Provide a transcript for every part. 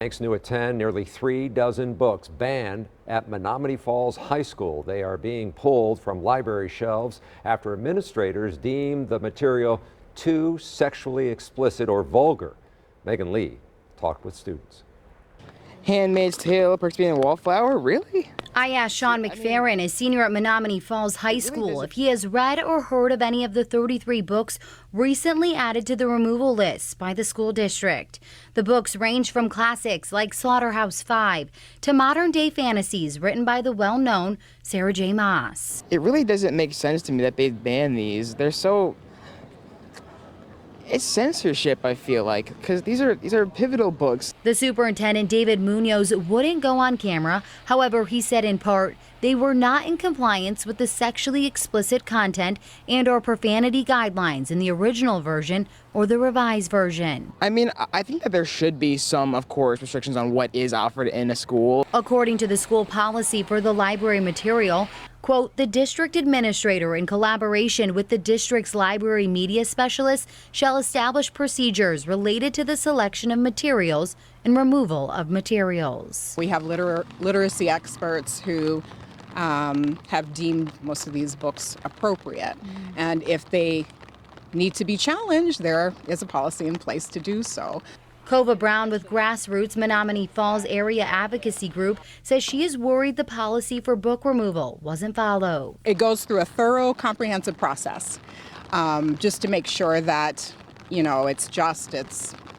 Banks new at 10, nearly 3 dozen books banned at Menomonee Falls High School. They are being pulled from library shelves after administrators deem the material too sexually explicit or vulgar. Megan Lee talked with students. Handmaid's Tale, Perks being Wallflower, really? I asked Shaun McFerrin, a senior at Menomonee Falls High School, if he has read or heard of any of the 33 books recently added to the removal list by the school district. The books range from classics like Slaughterhouse-Five to modern-day fantasies written by the well-known J Maas. It really doesn't make sense to me that they ban these. It's censorship, I feel like, because these are pivotal books. The superintendent, David Munoz, wouldn't go on camera. However, he said in part they were not in compliance with the sexually explicit content and/or profanity guidelines in the original version or the revised version. I mean, I think that there should be some, of course, restrictions on what is offered in a school. According to the school policy for the library material, quote, the district administrator, in collaboration with the district's library media specialist, shall establish procedures related to the selection of materials and removal of materials. We have literacy experts who have deemed most of these books appropriate. And if they need to be challenged, there is a policy in place to do so. Kova Brown with Grassroots Menomonee Falls Area Advocacy Group says she is worried the policy for book removal wasn't followed. It goes through a thorough, comprehensive process just to make sure that, it's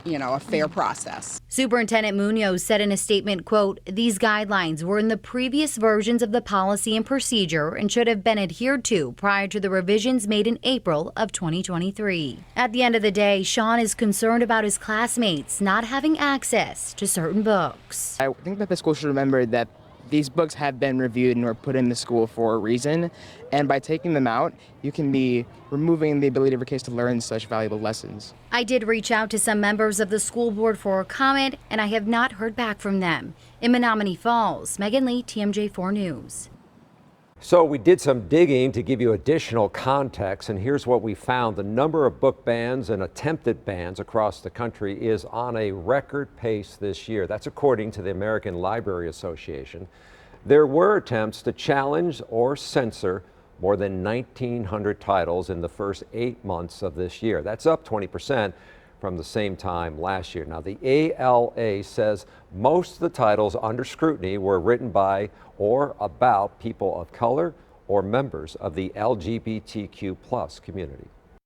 a fair process. Superintendent Munoz said in a statement, quote, these guidelines were in the previous versions of the policy and procedure and should have been adhered to prior to the revisions made in April of 2023. At the end of the day, Shaun is concerned about his classmates not having access to certain books. I think that the school should remember that these books have been reviewed and were put in the school for a reason, and by taking them out, you can be removing the ability of your kids to learn such valuable lessons. I did reach out to some members of the school board for a comment, and I have not heard back from them. In Menomonee Falls, Megan Lee, TMJ4 News. So we did some digging to give you additional context, and here's what we found. The number of book bans and attempted bans across the country is on a record pace this year. That's according to the American Library Association. There were attempts to challenge or censor more than 1,900 titles in the first 8 months of this year. That's up 20% from the same time last year. Now, the ALA says most of the titles under scrutiny were written by or about people of color or members of the LGBTQ+ community.